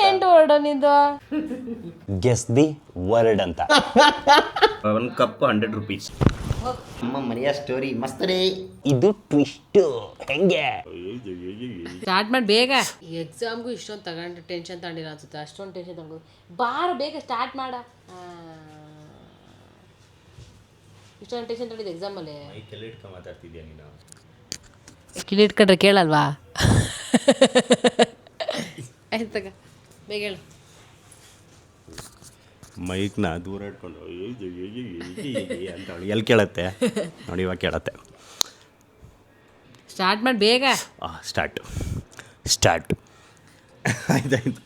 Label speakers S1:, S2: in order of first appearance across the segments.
S1: ಎಂಟು ವರ್ಡ್ ನಿಂದು
S2: guess the word ಅಂತ.
S3: ಒಂದು ಕಪ್ 100 ರೂಪೀಸ್. ನಮ್ಮ ಮನೆಯ ಸ್ಟೋರಿ ಮಸ್ತ್ ರೀ.
S2: ಇದು ಟ್ವಿಸ್ಟ್. ಹೆಂಗೆ
S1: ಸ್ಟಾರ್ಟ್ ಮಾಡಿ ಬೇಗ. ಎಕ್ಸಾಮ್ಗೂ ಇಷ್ಟೊಂದು ತಗೊಂಡು ಟೆನ್ಷನ್ ತಗೊಂಡಿಲ್ಲ ಅನ್ಸುತ್ತೆ. ಅಷ್ಟೊಂದು ಟೆನ್ಷನ್ ತಗೊಂಡು ಬಾರ ಬೇಗ ಸ್ಟಾರ್ಟ್ ಮಾಡ. ಇಷ್ಟೊಂದು ಟೆನ್ಷನ್ ತಗೊಂಡಿದ್ದು ಎಕ್ಸಾಮಲ್ಲಿ.
S3: ಮಾತಾಡ್ತಿದ್ಯಾ ನೀನು?
S1: ಕಿಲಿಟ್ಕೊಂಡ್ರೆ ಕೇಳಲ್ವಾ? ಆಯ್ತು ತಗ ಬೇಗ ಹೇಳು.
S2: ಮೈಕ್ನ ದೂರ ಇಟ್ಕೊಂಡು ಅಂತ ಎಲ್ಲಿ ಕೇಳತ್ತೆ ನೋಡಿ, ಇವಾಗ ಕೇಳತ್ತೆ.
S1: ಸ್ಟಾರ್ಟ್ ಮಾಡಿ ಬೇಗ.
S2: ಸ್ಟಾರ್ಟ್ ಆಯ್ತಾಯ್ತು.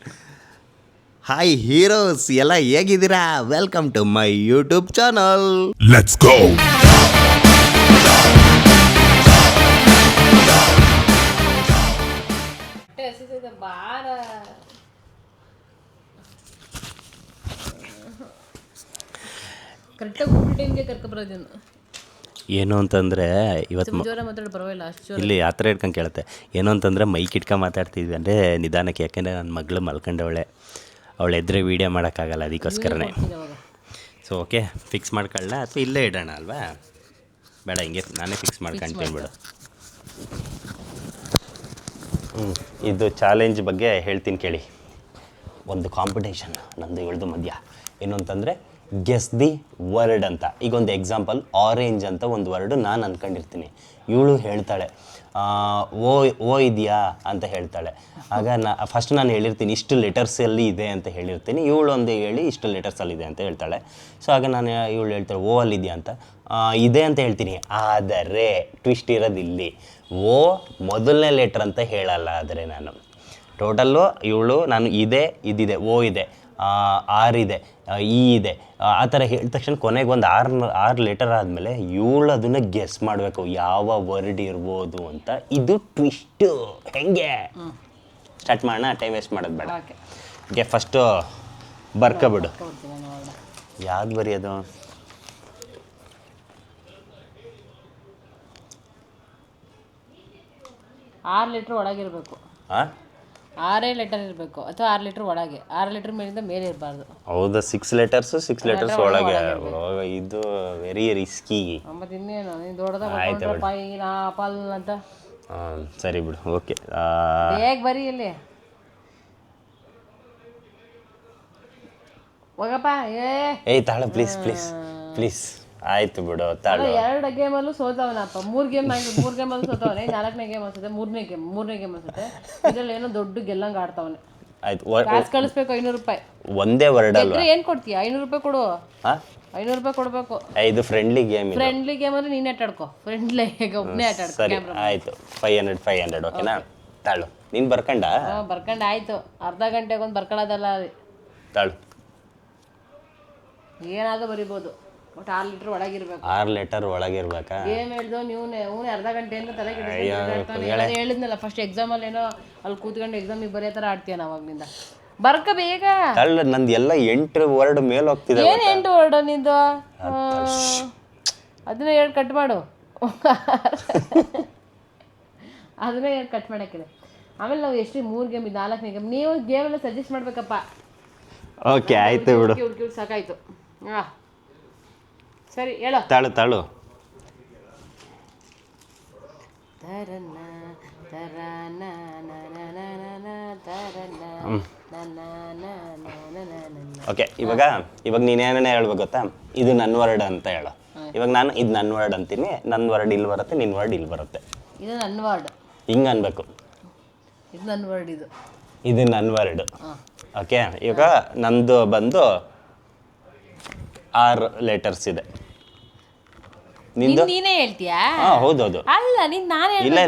S2: ಹಾಯ್ ಹೀರೋಸ್, ಎಲ್ಲ ಹೇಗಿದ್ದೀರಾ? Welcome to my YouTube channel. Let's go.
S1: ಬಾರ ಕರೆಕ್ಟಾಗಿ ಊಟ ಟೈಮ್ಗೆ ಕರ್ಕೊಬರೋದೇನು.
S2: ಏನು ಅಂತಂದರೆ ಇವತ್ತು
S1: ಜೋರ ಮಾತಾಡೋ ಪರವಾಗಿಲ್ಲ, ಅಷ್ಟು
S2: ಇಲ್ಲಿ ಆ ಥರ ಇಟ್ಕೊಂಡು ಕೇಳುತ್ತೆ. ಏನು ಅಂತಂದರೆ ಮೈಕ್ ಇಟ್ಕೊಂಡು ಮಾತಾಡ್ತಿದ್ವಿ ಅಂದರೆ ನಿಧಾನಕ್ಕೆ, ಯಾಕೆಂದರೆ ನನ್ನ ಮಗಳು ಮಲ್ಕೊಂಡವಳೆ, ಅವಳು ಎದ್ರೆ ವೀಡಿಯೋ ಮಾಡೋಕ್ಕಾಗಲ್ಲ, ಅದಕ್ಕೋಸ್ಕರನೇ. ಸೊ ಓಕೆ, ಫಿಕ್ಸ್ ಮಾಡ್ಕೊಳ್ಳ ಅಥವಾ ಇಲ್ಲೇ ಇಡೋಣ ಅಲ್ವಾ? ಬೇಡ, ಹಿಂಗೆ ನಾನೇ ಫಿಕ್ಸ್ ಮಾಡ್ಕೊಳ್ತೀನಿ ಬಿಡು. ಇದು ಚಾಲೆಂಜ್ ಬಗ್ಗೆ ಹೇಳ್ತೀನಿ ಕೇಳಿ. ಒಂದು ಕಾಂಪಿಟೇಷನ್ ನಂದು ಇವಳ್ದು ಮಧ್ಯ. ಏನು ಅಂತಂದರೆ ಗೆಸ್ ದಿ ವರ್ಡ್ ಅಂತ. ಈಗ ಒಂದು ಎಕ್ಸಾಂಪಲ್, ಆರೆಂಜ್ ಅಂತ ಒಂದು ವರ್ಡು ನಾನು ಅಂದ್ಕೊಂಡಿರ್ತೀನಿ, ಇವಳು ಹೇಳ್ತಾಳೆ ಓ ಇದೆಯಾ ಅಂತ ಹೇಳ್ತಾಳೆ. ಆಗ ಫಸ್ಟ್ ನಾನು ಹೇಳಿರ್ತೀನಿ ಇಷ್ಟು ಲೆಟರ್ಸಲ್ಲಿ ಇದೆ ಅಂತ ಹೇಳಿರ್ತೀನಿ, ಇವಳು ಒಂದು ಹೇಳಿ ಇಷ್ಟು ಲೆಟರ್ಸಲ್ಲಿ ಇದೆ ಅಂತ ಹೇಳ್ತಾಳೆ. ಸೊ ಆಗ ನಾನು ಇವಳು ಹೇಳ್ತಾಳೆ ಓ ಅಲ್ಲಿದೆಯಾ ಅಂತ, ಇದೆ ಅಂತ ಹೇಳ್ತೀನಿ. ಆದರೆ ಟ್ವಿಸ್ಟ್ ಇರೋದಿಲ್ಲಿ, ಓ ಮೊದಲನೇ ಲೆಟ್ರ್ ಅಂತ ಹೇಳಲ್ಲ. ಆದರೆ ನಾನು ಟೋಟಲ್ಲು ಇವಳು ನಾನು ಇದಿದೆ, ಓ ಇದೆ, ಆರ್ ಇದೆ, ಇ ಇದೆ, ಆ ಥರ ಹೇಳಿದ ತಕ್ಷಣ ಕೊನೆಗೆ ಒಂದು ಆರು ಲೆಟರ್ ಆದಮೇಲೆ ಇವಳು ಅದನ್ನು ಗೆಸ್ ಮಾಡಬೇಕು ಯಾವ ವರ್ಡ್ ಇರ್ಬೋದು ಅಂತ. ಇದು ಟ್ವಿಸ್ಟು. ಹೆಂಗೆ ಸ್ಟಾರ್ಟ್ ಮಾಡೋಣ? ಟೈಮ್ ವೇಸ್ಟ್ ಮಾಡೋದು ಬೇಡ. ಓಕೆ, ಫಸ್ಟು ಬರ್ಕೊಬಿಡು. ಯಾವ್ದು ಬರೆಯೋದು?
S1: ಆರು ಲೀಟ್ರ್ ಒಳಗಿರಬೇಕು.
S2: ಹಾಂ,
S1: 6 ಲೆಟರ್ ಇರಬೇಕು ಅಥವಾ 6 ಲೀಟ್ರ್ ಒಳಗೆ. 6 ಲೀಟ್ರ್ ಮೇಲಿಂದ ಮೇಲೆ ಇರಬಾರ್ದು.
S2: ಹೌದಾ? 6 ಲೆಟರ್ಸ್ ಒಳಗೆ. ಇದು ವೆರಿ ರಿಸ್ಕಿ.
S1: ಮತ್ತೆ ಇನ್ನೇನು ನೀನು ದೊಡ್ಡದಾಗ ಪಾಲ್ ಅಂತ.
S2: ಹಾಂ ಸರಿ ಬಿಡು. ಓಕೆ,
S1: ಬೇಗ ಬರೀ ಇಲ್ಲಿ ಹೋಗಪ್ಪ.
S2: ಏಯ್ ತಾಳ, ಪ್ಲೀಸ್ ಪ್ಲೀಸ್ ಪ್ಲೀಸ್. ಆಯ್ತು ಬಿಡು, ತಾಳು.
S1: 2 ಗೇಮಲ್ಲೂ ಸೋತವನಪ್ಪ. 3 ಗೇಮಲ್ಲೂ ಸೋತವನೆ. 4ನೇ ಗೇಮ್ ಅನ್ಸುತ್ತೆ, ಮೂರನೇ ಗೇಮ್ ಅನ್ಸುತ್ತೆ. ಇದ್ರಲ್ಲಿ ಏನೋ ದೊಡ್ಡ ಗೆಲ್ಲಂಗೆ ಆಡ್ತಾವನೆ.
S2: ಆಯ್ತು,
S1: ಕಾಸು ಕಳಿಸ್ಬೇಕು 500 ರೂಪಾಯಿ.
S2: ಒಂದೇ ವರ್ಡ್ ಅಲ್ವಾ?
S1: ಏನು ಕೊಡ್ತೀಯ? 500 ರೂಪಾಯಿ ಕೊಡು. 500 ರೂಪಾಯಿ ಕೊಡಬೇಕು.
S2: ಇದು ಫ್ರೆಂಡ್ಲಿ ಗೇಮ್.
S1: ಫ್ರೆಂಡ್ಲಿ ಗೇಮ್ ಅಂದ್ರೆ ನೀನು ಆಟಾಡ್ಕೊ. ಫ್ರೆಂಡ್ಲಿ ಒಬ್ಬನೇ ಆಟಾಡ್ಕೊ.
S2: ಸರಿ ಆಯ್ತು, 500 ಓಕೆನಾ? ತಾಳು. ನೀನು ಬರ್ಕಂಡ?
S1: ಬರ್ಕಂಡು ಆಯ್ತು. ಅರ್ಧ ಗಂಟೆಗೆ ಒಂದು ಬರ್ಕೊಳ್ಳೋದಲ್ಲ.
S2: ತಾಳು.
S1: ಏನಾದರೂ ಬರಿಬೋದು, ಒಟ್ಟು 6 ಲೀಟ್ರ್ ಒಳಗಿರ್ಬೇಕು.
S2: 6 ಲೆಟರ್ ಒಳಗಿರ್ಬೇಕಾ?
S1: ಗೇಮ್ ಹೇಳ್ದು ನೀವು ಅರ್ಧ ಗಂಟೆಯಿಂದ ತಲೆ ಹೇಳಿದ್ನಲ್ಲ ಫಸ್ಟ್ ಎಕ್ಸಾಮಲ್ಲಿ ಏನೋ ಅಲ್ಲಿ ಕೂತ್ಕೊಂಡು ಎಕ್ಸಾಮಿಗೆ ಬರೆಯೋ ಥರ ಆಡ್ತೀಯ ಅವಾಗ್ಲಿಂದ. ಬರ್ಕ ಬೇಗ.
S2: ತಳ್ಳು, ನಂದು ಎಲ್ಲ 8 ವರ್ಡ್ ಮೇಲೆ ಹೋಗ್ತಿದೆ.
S1: ಏನು 8 ವರ್ಡ್ ನಿಂದು? ಅದನ್ನ ಹೇಳಿ ಕಟ್ ಮಾಡು. ಅದನ್ನ ಹೇಳಿ ಕಟ್ ಮಾಡೋಕ್ಕಿದೆ. ಆಮೇಲೆ ನಾವು ಎಷ್ಟು 3 ಗೇಮ್, 4ನೇ ಗೇಮ್. ನೀವು ಗೇಮೆಲ್ಲ ಸಜೆಸ್ಟ್ ಮಾಡ್ಬೇಕಪ್ಪ.
S2: ಓಕೆ ಆಯ್ತು ಬಿಡು.
S1: ಸಾಕಾಯ್ತು. ಹಾಂ ಸರಿ ಹೇಳು.
S2: ತಾಳು. ಓಕೆ, ಇವಾಗ ನೀನೇನೇ ಹೇಳ್ಬೇಕು ಗೊತ್ತಾ? ಇದು ನನ್ನ ವರ್ಡ್ ಅಂತ ಹೇಳು. ಇವಾಗ ನಾನು ಇದು ನನ್ನ ವರ್ಡ್ ಅಂತೀನಿ, ನನ್ನ ವರ್ಡ್ ಇಲ್ಲಿ ಬರುತ್ತೆ, ನಿನ್ನ ವರ್ಡ್ ಇಲ್ಲಿ ಬರುತ್ತೆ.
S1: ಇದು ನನ್ನ ವರ್ಡ್
S2: ಹಿಂಗೆ ಅನ್ಬೇಕು.
S1: ಇದು ನನ್ನ ವರ್ಡ್.
S2: ಇದು ನನ್ನ ವರ್ಡ್. ಓಕೆ, ಇವಾಗ ನಂದು ಬಂದು 6 ಲೆಟರ್ಸ್ ಇದೆ. ನಿಂದು
S1: ನೀನೇ ಹೇಳ್ತೀಯಾ?
S2: ಹಾಂ ಹೌದೌದು.
S1: ಅಲ್ಲ ನಾನೇ
S2: ಇಲ್ಲ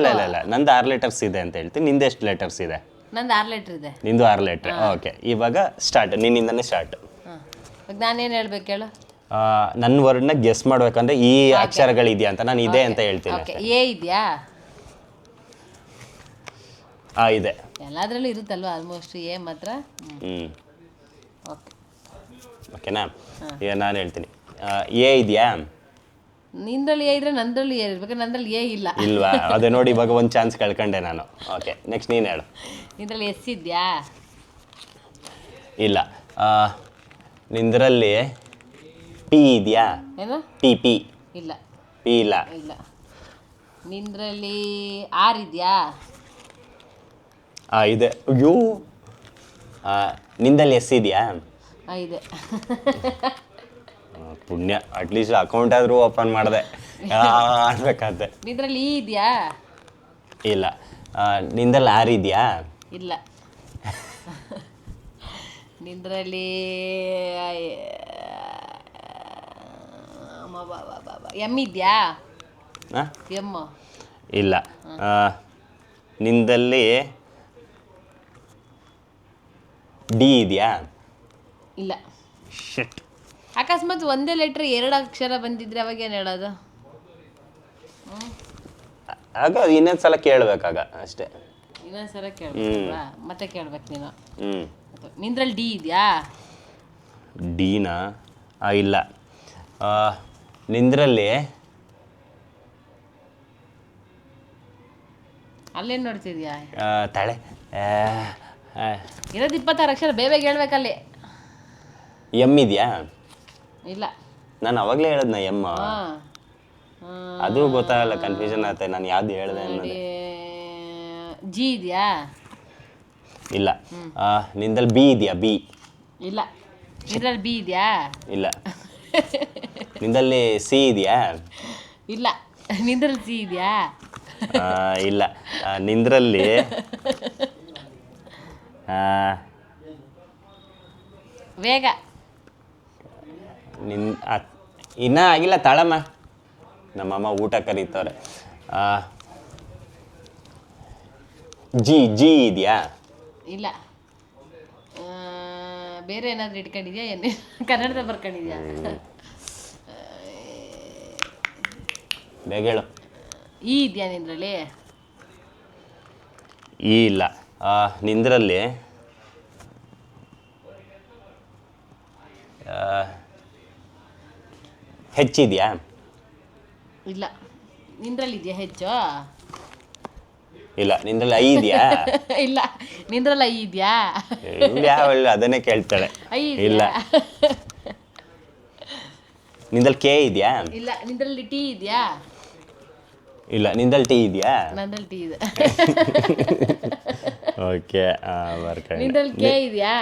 S2: ನಂದು 6 ಲೆಟರ್ಸ್ ಇದೆ ಅಂತ ಹೇಳ್ತೀನಿ. ನಿಂದು ಎಷ್ಟು ಲೆಟರ್ಸ್ ಇದೆ?
S1: ನಂದು 6 ಲೀಟ್ರ್ ಇದೆ.
S2: ನಿಂದು 6 ಲೆಟ್ರ್. ಓಕೆ, ಇವಾಗ ಸ್ಟಾರ್ಟ್. ನಿನ್ನಿಂದನೇ ಸ್ಟಾರ್ಟ್.
S1: ನಾನೇನು ಹೇಳ್ಬೇಕು ಹೇಳು?
S2: ನನ್ನ ವರ್ಡ್ನ ಗೆಸ್ ಮಾಡ್ಬೇಕಂದ್ರೆ ಈ ಅಕ್ಷರಗಳಿದೆಯಾ ಅಂತ ನಾನು ಇದೆ ಅಂತ ಹೇಳ್ತೀನಿ.
S1: ಎ ಇದೆಯಾ?
S2: ಇದೆ.
S1: ಎಲ್ಲದರಲ್ಲೂ ಇರುತ್ತಲ್ವ ಆಲ್ಮೋಸ್ಟ್. ಎ ಮಾತ್ರ.
S2: ಓಕೆನಾ? ಈಗ ನಾನು ಹೇಳ್ತೀನಿ, ಎ ಇದೆಯಾ?
S1: ನಿಂದ್ರಲ್ಲಿ ಎ ಇದ್ರೆ ನಂದ್ರಲ್ಲಿ ಎ ಇರ್ಬೇಕು. ನಂದ್ರಲ್ಲಿ ಎ ಇಲ್ಲ.
S2: ಇಲ್ವಾ? ಅದೇ ನೋಡಿ, ಇವಾಗ ಒಂದು ಚಾನ್ಸ್ ಕಳ್ಕೊಂಡೆ ನಾನು. ಓಕೆ, ನೆಕ್ಸ್ಟ್ ನೀನು ಹೇಳು.
S1: ನಿಂದ್ರಲ್ಲಿ ಎಸ್ ಇದೆಯಾ?
S2: ಇಲ್ಲ. ನಿಂದರಲ್ಲಿ ಪಿ ಇದೆಯಾ?
S1: ಏನು?
S2: ಪಿ ಪಿ
S1: ಇಲ್ಲ.
S2: ಪಿ ಇಲ್ಲ.
S1: ಇಲ್ಲ. ನಿಂದ್ರಲ್ಲಿ ಆರ್ ಇದೆಯಾ?
S2: ಇದೆ. ಅಯ್ಯೋ, ನಿಂದಲ್ಲಿ ಎಸ್ ಇದೆಯಾ?
S1: ಇದೆ.
S2: ಪುಣ್ಯ, ಅಟ್ಲೀಸ್ಟ್ ಅಕೌಂಟ್ ಆದರೂ ಓಪನ್ ಮಾಡಿದೆ ಅನ್ಬೇಕಾದ್ರೆ.
S1: ನಿಂದ್ರಲ್ಲಿ ಈ ಇದೆಯಾ?
S2: ಇಲ್ಲ. ನಿಂದಲ್ಲಿ ಆರ್ ಇದೆಯಾ?
S1: ಇಲ್ಲ. ನಿಂದ್ರಲ್ಲಿ ಎಮ್ ಇದೆಯಾ? ಎಮ್
S2: ಇಲ್ಲ. ನಿಂದಲ್ಲಿ ಡಿ ಇದೆಯಾ?
S1: ಇಲ್ಲ.
S2: ಶಿಟ್.
S1: ಅಕಸ್ಮಾತ್ ಒಂದೇ ಲೆಟ್ರ್ 2 ಅಕ್ಷರ ಬಂದಿದ್ರೆ ಅವಾಗ ಏನು ಹೇಳೋದು?
S2: ಆಗ ಇನ್ನೊಂದ್ಸಲ ಕೇಳಬೇಕಾಗ ಅಷ್ಟೇ.
S1: ಇನ್ನೊಂದ್ಸಲ ಕೇಳ್ಬೇಕಲ್ವಾ? ಮತ್ತೆ ಕೇಳ್ಬೇಕು ನೀನು.
S2: ಹ್ಞೂ.
S1: ನಿಂದ್ರಲ್ಲಿ ಡಿ ಇದೆಯಾ?
S2: ಡಿನಾ? ಇಲ್ಲ. ನಿಂದ್ರಲ್ಲಿ
S1: ಅಲ್ಲೇನು ನೋಡ್ತಿದ್ಯಾ?
S2: ತಳೆ
S1: ಇರೋದು 26 ಅಕ್ಷರ, ಬೇಗ ಹೇಳ್ಬೇಕಲ್ಲಿ.
S2: ಎಮ್ ಇದೆಯಾ?
S1: ಇಲ್ಲ.
S2: ನಾನು ಅವಾಗಲೇ ಹೇಳದ್ನ ಎಮ್ಮ.
S1: ಹಾಂ.
S2: ಅದು ಗೊತ್ತಾಗಲ್ಲ, ಕನ್ಫ್ಯೂಷನ್ ಆಗುತ್ತೆ ನಾನು ಯಾವ್ದು ಹೇಳಿದೆ ಅನ್ನೋದು.
S1: ಜಿ ಇದೆಯಾ?
S2: ಇಲ್ಲ. ನಿಂದಲ್ಲಿ ಬಿ ಇದೆಯಾ? ಬಿ
S1: ಇಲ್ಲ. ನಿಂದ್ರಲ್ಲಿ ಬಿ ಇದೆಯಾ?
S2: ಇಲ್ಲ. ನಿಂದಲ್ಲಿ ಸಿ ಇದೆಯಾ?
S1: ಇಲ್ಲ. ನಿಂದ್ರಲ್ಲಿ ಸಿ ಇದೆಯಾ?
S2: ಇಲ್ಲ. ನಿಂದ್ರಲ್ಲಿ
S1: ಬೇಗ.
S2: ಇನ್ನೂ ಆಗಿಲ್ಲ, ತಾಳಮ್ಮ, ನಮ್ಮಮ್ಮ ಊಟ ಕರೀತವ್ರೆ. ಜಿ ಜಿ ಇದೆಯಾ?
S1: ಇಲ್ಲ. ಬೇರೆ ಏನಾದರೂ ಇಟ್ಕೊಂಡಿದ್ಯಾ? ಏನು ಕನ್ನಡದಲ್ಲಿ ಬರ್ಕೊಂಡಿದ್ಯಾ?
S2: ಬೇಗ ಹೇಳು.
S1: ಈ ಇದೆಯಾ ನಿಂದ್ರಲ್ಲಿ?
S2: ಈ ಇಲ್ಲ. ನಿಂದ್ರಲ್ಲಿ ಹೆಚ್ಚಿದೆಯಾ?
S1: ಇಲ್ಲ. ನಿಂದ್ರಲ್ಲಿ ಇದೆಯಾ ಹೆಚ್ಚು?
S2: ಇಲ್ಲ. ನಿಂದ್ರಲ್ಲಿ ಐ ಇದೆಯಾ?
S1: ಇಲ್ಲ. ನಿಂದ್ರಲ್ಲಿ ಐ ಇದೆಯಾ?
S2: ಯಾವ ಅದನ್ನೇ ಕೇಳ್ತಾಳೆ.
S1: ಐ
S2: ಇಲ್ಲ. ನಿಂದಲ್ಲಿ ಕೆ ಇದೆಯಾ?
S1: ಇಲ್ಲ. ನಿಂದ್ರಲ್ಲಿ ಟಿ ಇದೆಯಾ?
S2: ಇಲ್ಲ. ನಿಂದಲ್ಲಿ ಟಿ ಇದೆಯಾ?
S1: ನಂದ್ರಲ್ಲಿ ಟಿ ಇದೆ.
S2: ಓಕೆ, ಬರ್ಕೊಂಡು.
S1: ನಿಂದ್ರಲ್ಲಿ ಕೆ ಇದೆಯಾ?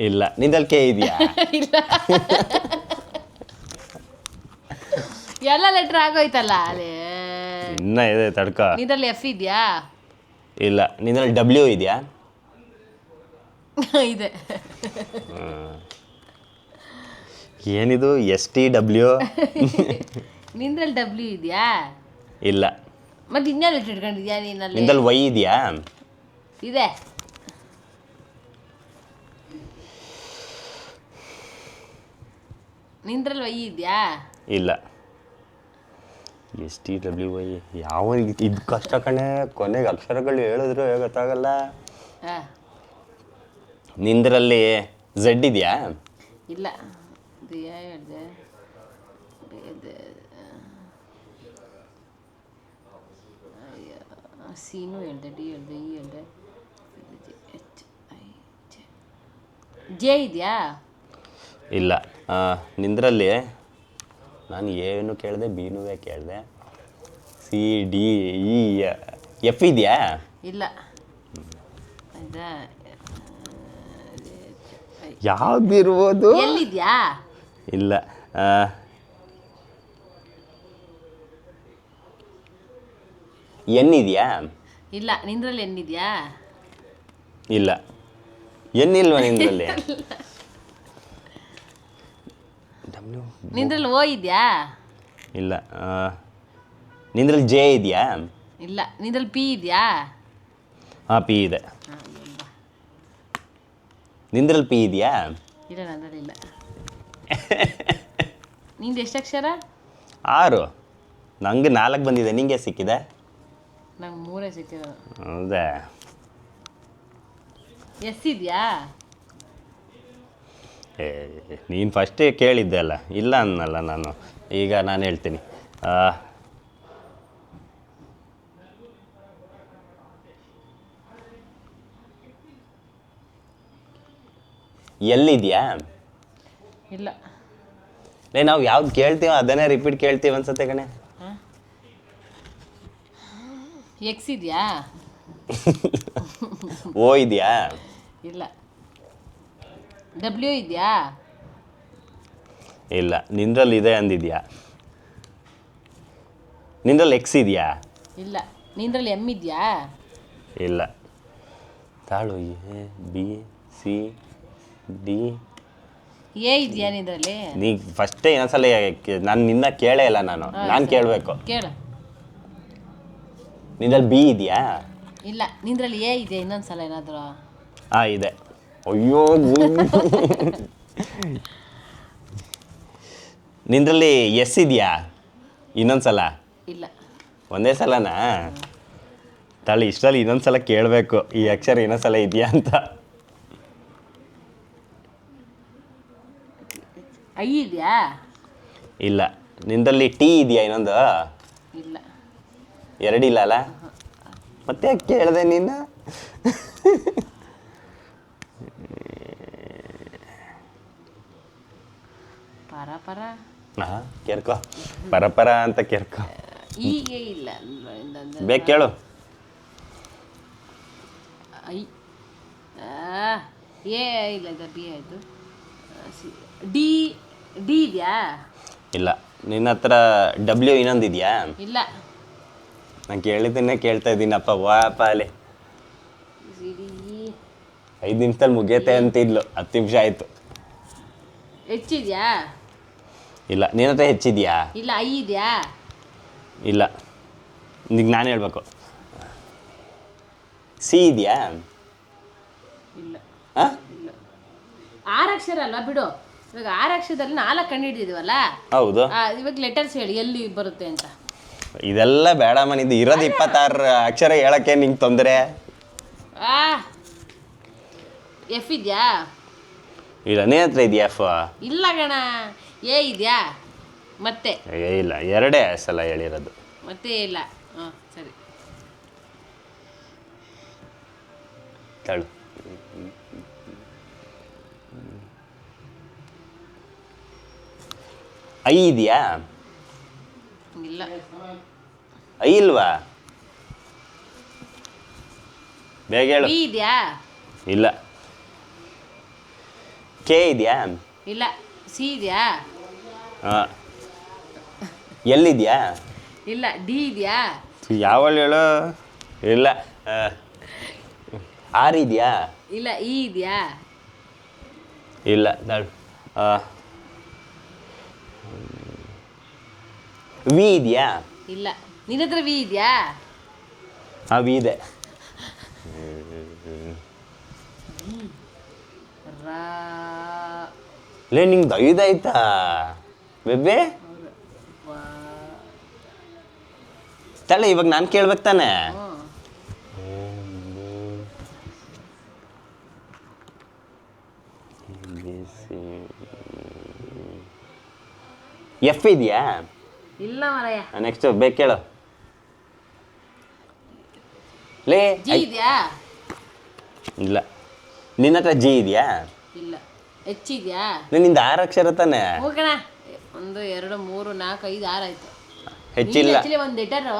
S2: ಇಲ್ಲ. ನಿಂದಲ್ಲಿ ಕೆ ಇದೆಯಾ?
S1: ಇಲ್ಲ. ಎಲ್ಲ ಲೆಟ್ರ್ ಆಗೋಯ್ತಲ್ಲ ಅಲ್ಲಿ.
S2: ಇನ್ನ ಇದೆ, ತಡ್ಕ.
S1: ನಿಂದ್ರಲ್ಲಿ ಎಫ್ ಇದೆಯಾ?
S2: ಇಲ್ಲ. ನಿಂದ್ರಲ್ಲಿ ಡಬ್ಲ್ಯೂ ಇದೆಯಾ?
S1: ಇದೆ.
S2: ಏನಿದು ಎಸ್ ಟಿ ಡಬ್ಲ್ಯೂ?
S1: ನಿಂದ್ರಲ್ಲಿ ಡಬ್ಲ್ಯೂ ಇದೆಯಾ?
S2: ಇಲ್ಲ.
S1: ಮತ್ತೆ ಇನ್ನೆಲ್ಲ ಇಟ್ಕೊಂಡಿದ್ಯಾ ನೀನಲ್ಲಿ?
S2: ನಿಂದಲ್ಲಿ ವೈ ಇದೆಯಾ?
S1: ಇದೆ. ನಿಂದ್ರಲ್ಲಿ ವೈ ಇದೆಯಾ?
S2: ಇಲ್ಲ. ಎಸ್ ಟಿ ಡಬ್ಲ್ಯೂ ವೈ ಯಾವ ಇದು ಕಷ್ಟ ಕಣೆ, ಕೊನೆಗೆ ಅಕ್ಷರಗಳು ಹೇಳಿದ್ರು ಗೊತ್ತಾಗಲ್ಲ. ನಿಂದ್ರಲ್ಲಿ ಝೆಡ್ ಇದೆಯಾ?
S1: ಇಲ್ಲ. ದಿಯಾ ಹೇಳಿದೆ, ಸೀನು ಹೇಳಿದೆ, ಡಿ ಹೇಳಿದೆ, ಇ ಹೇಳಿದೆ, ಎಚ್ ಐ ಜೆ ಇದೆಯಾ?
S2: ಇಲ್ಲ. ನಿಂದ್ರಲ್ಲಿ ನಾನು ಏನು ಕೇಳಿದೆ, ಬಿನೂ ಕೇಳಿದೆ, ಸಿ ಡಿ ಇ ಎಫ್ ಇದೆಯಾ?
S1: ಇಲ್ಲ.
S2: ಯಾವ್ದಿರ್ಬೋದು?
S1: ಎಲ್ಲಿದ್ಯಾ?
S2: ಇಲ್ಲ. ಎನ್ ಇದೆಯಾ?
S1: ಇಲ್ಲ. ನಿಂದ್ರಲ್ಲಿ ಎನ್ ಇದೆಯಾ?
S2: ಇಲ್ಲ. ಎನ್ ಇಲ್ವಾ ನಿಂದ್ರಲ್ಲಿ?
S1: ನಿಂದ್ರಲ್ಲಿ ಓ ಇದೆಯಾ?
S2: ಇಲ್ಲ. ನಿಂದ್ರಲ್ಲಿ ಜೆ ಇದೆಯಾ?
S1: ಇಲ್ಲ. ನಿಂದ್ರಲ್ಲಿ ಪಿ ಇದೆಯಾ?
S2: ಹಾಂ, ಪಿ ಇದೆ. ನಿಂದ್ರಲ್ಲಿ ಪಿ ಇದೆಯಾ?
S1: ಇಲ್ಲ, ನಂದ್ರಲ್ಲಿ ಇಲ್ಲ. ನಿಂದು ಎಷ್ಟು ಅಕ್ಷರ?
S2: 6. ನಂಗೆ 4 ಬಂದಿದೆ, ನಿಂಗೆ ಸಿಕ್ಕಿದೆ?
S1: ನಂಗೆ 3 ಸಿಕ್ಕಿರೋದು.
S2: ಹೌದಾ?
S1: ಎಸ್ ಇದೆಯಾ?
S2: ನೀನು ಫಸ್ಟೇ ಕೇಳಿದ್ದೆ ಅಲ್ಲ, ಇಲ್ಲ ಅನ್ನಲ್ಲ ನಾನು. ಈಗ ನಾನು ಹೇಳ್ತೀನಿ. ಎಲ್ಲಿದ್ಯಾ?
S1: ಇಲ್ಲ.
S2: ನಾವು ಯಾವ್ದು ಕೇಳ್ತೀವೋ ಅದನ್ನೇ ರಿಪೀಟ್ ಕೇಳ್ತೀವಿ ಅನ್ಸತ್ತೆ ಕಣೆ.
S1: ಎಕ್ಸ್ ಇದೆಯಾ?
S2: ಓ ಇದೆಯಾ?
S1: ಇಲ್ಲ. ಡಬ್ಲ್ಯೂ ಇದೆಯಾ?
S2: ಇಲ್ಲ. ನಿಂದ್ರಲ್ಲಿ ಇದೆ ಅಂದಿದ್ಯಾ? ನಿಂದ್ರಲ್ಲಿ ಎಕ್ಸ್ ಇದೆಯಾ?
S1: ಇಲ್ಲ. ನಿಂದ್ರಲ್ಲಿ ಎಮ್ ಇದೆಯಾ?
S2: ಇಲ್ಲ. ತಾಳು A B C D.
S1: A ಇದೆಯಾ ನಿಂದ್ರಲ್ಲಿ?
S2: ನೀ ಫಸ್ಟೇ ಇನ್ನೊಂದ್ಸಲ ನಾನು ನಿನ್ನ ಕೇಳೇ ಇಲ್ಲ. ನಾನು ಕೇಳಬೇಕು.
S1: ಕೇಳ.
S2: ನಿಂದ್ರಲ್ಲಿ ಬಿ ಇದೆಯಾ?
S1: ಇಲ್ಲ. ನಿಂದ್ರಲ್ಲಿ ಎ ಇದೆಯಾ ಇನ್ನೊಂದ್ಸಲ ಏನಾದರೂ?
S2: ಇದೆ. ಅಯ್ಯೋ ನಿಂದ್ರಲ್ಲಿ ಎಸ್ ಇದೆಯಾ ಇನ್ನೊಂದ್ಸಲ?
S1: ಇಲ್ಲ.
S2: ಒಂದೇ ಸಲನಾ? ತಾಳಿ ಇಷ್ಟರಲ್ಲಿ ಇನ್ನೊಂದ್ಸಲ ಕೇಳಬೇಕು ಈ ಅಕ್ಷರ ಇನ್ನೊಂದ್ಸಲ ಇದೆಯಾ ಅಂತ.
S1: ಐ ಇದೆಯಾ?
S2: ಇಲ್ಲ. ನಿಂದಲ್ಲಿ ಟಿ ಇದೆಯಾ ಇನ್ನೊಂದು?
S1: ಇಲ್ಲ.
S2: ಎರಡಿಲ್ಲ ಅಲ್ಲ? ಮತ್ತೆ ಯಾಕೆ ಕೇಳಿದೆ ನೀನು?
S1: ಪರ
S2: ಹಾಂ ಕೇಳ್ಕೊ. ಪರ ಅಂತ ಕೇಳ್ಕೊ.
S1: ಹೀಗೆ ಇಲ್ಲ.
S2: ಬೇಕು ಕೇಳು.
S1: ಐ ಎ ಇಲ್ಲ. ಇದು ಬಿ ಆಯಿತು. ಡಿ ಡಿ ಇದೆಯಾ?
S2: ಇಲ್ಲ. ನಿನ್ನ ಹತ್ರ ಡಬ್ಲ್ಯೂ ಇನ್ನೊಂದು ಇದೆಯಾ?
S1: ಇಲ್ಲ.
S2: ನಾನು ಕೇಳಿದ್ದನ್ನೇ ಕೇಳ್ತಾ ಇದ್ದೀನಪ್ಪ. ವಾಪ ಅಲ್ಲಿ 5 ನಿಮಿಷದಲ್ಲಿ ಮುಗಿಯತ್ತೆ ಅಂತಿದ್ಲು. 10 ನಿಮಿಷ ಆಯಿತು.
S1: ಎಚ್ ಇದೆಯಾ?
S2: ಇಲ್ಲ. ನಿನ್ನ ಹತ್ರ ಹೆಚ್ಚಿದೆಯಾ?
S1: ಇಲ್ಲ. ಐ ಇದೆಯಾ?
S2: ಇಲ್ಲ. ಈಗ ನಾನು ಹೇಳ್ಬೇಕು. ಸಿ ಇದೆಯಾ?
S1: ಇಲ್ಲ.
S2: ಹಾಂ?
S1: ಇಲ್ಲ. 6 ಅಕ್ಷರ ಅಲ್ವಾ ಬಿಡು. ಇವಾಗ 6 ಅಕ್ಷರದಲ್ಲಿ 4 ಕಂಡು ಹಿಡಿದಿದ್ದೀವಲ್ಲ.
S2: ಹೌದು.
S1: ಇವಾಗ ಲೆಟರ್ಸ್ ಹೇಳಿ ಎಲ್ಲಿ ಬರುತ್ತೆ ಅಂತ.
S2: ಇದೆಲ್ಲ ಬೇಡ ಮನಿದ್ದು. ಇರೋದು 26 ಅಕ್ಷರ ಹೇಳಕ್ಕೆ ನಿಂಗೆ ತೊಂದರೆ.
S1: ಎಫ್ ಇದೆಯಾ?
S2: ಇಲ್ಲ. ನಿನ್ನ ಹತ್ರ ಇದೆಯಾ ಎಫ್?
S1: ಇಲ್ಲ ಗಣ. ಎ ಇದೆಯಾ? ಮತ್ತೆ
S2: ಇಲ್ಲ. 2 ಸಲ ಹೇಳಿರೋದು.
S1: ಮತ್ತೆ ಇಲ್ಲ. ಹಾಂ ಸರಿ.
S2: ತಾಳು. ಐ ಇದೆಯಾ?
S1: ಇಲ್ಲ.
S2: ಐ ಇಲ್ವಾ? ಬೇಗ ಹೇಳು.
S1: ಬಿ ಇದೆಯಾ?
S2: ಇಲ್ಲ. ಕೆ ಇದೆಯಾ?
S1: ಇಲ್ಲ. ಸಿ ಇದೆಯಾ?
S2: ಹಾಂ. ಎಲ್ಲಿದೆಯಾ?
S1: ಇಲ್ಲ. ಡಿ ಇದೆಯಾ?
S2: ಯಾವಳು ಹೇಳು? ಇಲ್ಲ. ಆರ್ ಇದೆಯಾ?
S1: ಇಲ್ಲ. ಇ ಇದೆಯಾ?
S2: ಇಲ್ಲ. ತಾಳು. ವಿ ಇದೆಯಾ?
S1: ಇಲ್ಲ. ನಿನ್ನ ಹತ್ರ ವಿ ಇದೆಯಾ?
S2: ಹಾಂ ವಿ ಇದೆ. ಲೇ ನಿಂಗೆ 5 ಆಯ್ತಾ ಬೇಬೆ? ತಲೆ ಇವಾಗ ನಾನು ಕೇಳ್ಬೇಕು ತಾನೆ? ಎಫ್ ಇದೆಯಾ?
S1: ಇಲ್ಲ ಮರಯ್ಯ.
S2: ನೆಕ್ಸ್ಟ್ ಬೇಕು ಕೇಳು. ಲೇ
S1: ಜಿ ಇದೆಯಾ?
S2: ಇಲ್ಲ. ನಿನ್ನ ಹತ್ರ ಜಿ ಇದೆಯಾ?
S1: ಇಲ್ಲ. ಎಚ್ ಇದೆಯಾ?
S2: ನಿಂದ 6 ಅಕ್ಷರ ತಾನೆ?
S1: ಹೋಗೋಣ. 1 2 3 4 5 6 ಆಯ್ತು.
S2: ಹೆಚ್ಚಿಲ್ಲ.
S1: ಆಕ್ಚುಲಿ ಒಂದು ಲೆಟರು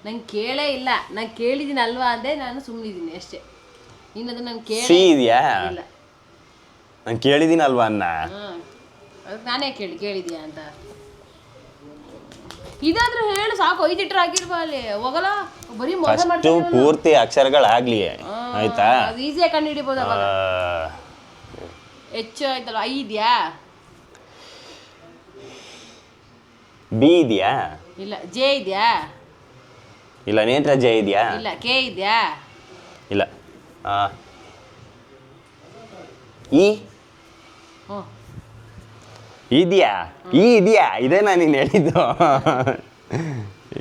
S1: ನಂಗೆ ಕೇಳೇ ಇಲ್ಲ. ನಾನು ಕೇಳಿದ್ದೀನಿ ಅಲ್ವಾ ಅಂದೆ. ನಾನು ಸುಮ್ಮನಿದ್ದೀನಿ ಅಷ್ಟೇ. ಇನ್ನದು ನಂಗೆ ಕೇಳಿ.
S2: ಸಿ ಇದೆಯಾ?
S1: ಇಲ್ಲ.
S2: ನಾನು ಕೇಳಿದ್ದೀನಲ್ವಾ ಅನ್ನ?
S1: ಹಾಂ ಅದಕ್ಕೆ ನಾನೇ ಕೇಳಿದ್ಯಾ ಅಂತ. ಇದಾದ್ರೂ ಹೇಳು ಸಾಕು. 5 ಲೀಟರ್ ಆಗಿರ್ಬಾ ಅಲ್ಲಿ ಹೋಗಲ್ಲ. ಬರೀ ಮೋಸ
S2: ಫಸ್ಟು
S1: ಮಾಡ್ತೀನಿ.
S2: ಪೂರ್ತಿ ಅಕ್ಷರಗಳಾಗಲಿ ಆಯ್ತಾ?
S1: ಅದು ಈಸಿಯಾಗಿ ಕಂಡು ಹಿಡಿಬೋದು ಅವಾಗ. ಹೆಚ್ಚು ಆಯ್ತಲ್ಲ. ಐ ಇದೆಯಾ?
S2: ಬಿ ಇದೆಯಾ?
S1: ಇಲ್ಲ. ಜೆ ಇದೆಯಾ?
S2: ಇಲ್ಲ. ನೇತ್ರ ಜೆ ಇದೆಯಾ?
S1: ಇಲ್ಲ. ಕೆ ಇದೆಯಾ?
S2: ಇಲ್ಲ. ಇ
S1: ಹ್ಞೂ
S2: ಇದೆಯಾ? ಈ ಇದೆಯಾ? ಇದೇ ನಾನು ನೀನು ಹೇಳಿದ್ದು.